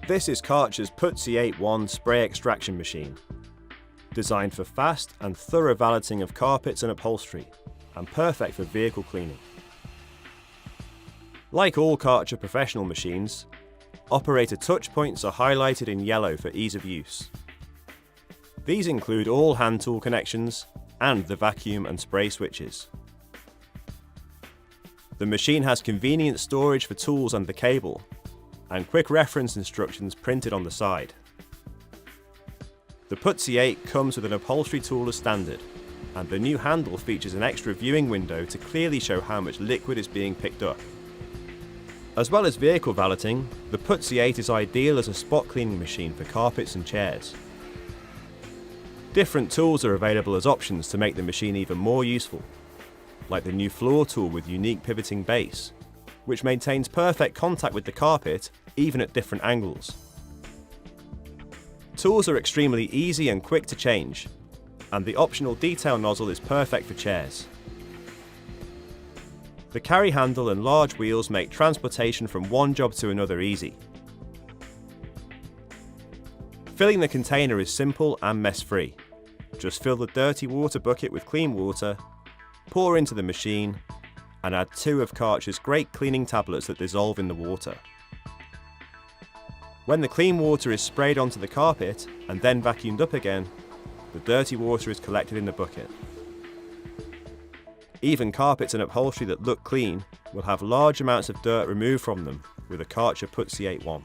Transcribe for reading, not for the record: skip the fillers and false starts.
This is Kärcher's Puzzi 8.1 spray extraction machine, designed for fast and thorough valeting of carpets and upholstery, and perfect for vehicle cleaning. Like all Kärcher professional machines, operator touch points are highlighted in yellow for ease of use. These include all hand tool connections and the vacuum and spray switches. The machine has convenient storage for tools and the cable, and quick reference instructions printed on the side. The Puzzi 8 comes with an upholstery tool as standard, and the new handle features an extra viewing window to clearly show how much liquid is being picked up. As well as vehicle valeting, the Puzzi 8 is ideal as a spot cleaning machine for carpets and chairs. Different tools are available as options to make the machine even more useful, like the new floor tool with unique pivoting base, which maintains perfect contact with the carpet even at different angles. Tools are extremely easy and quick to change, and the optional detail nozzle is perfect for chairs. The carry handle and large wheels make transportation from one job to another easy. Filling the container is simple and mess-free. Just fill the dirty water bucket with clean water, pour into the machine, and add 2 of Kärcher's great cleaning tablets that dissolve in the water. When the clean water is sprayed onto the carpet and then vacuumed up again, the dirty water is collected in the bucket. Even carpets and upholstery that look clean will have large amounts of dirt removed from them with a Kärcher Puzzi 8.1.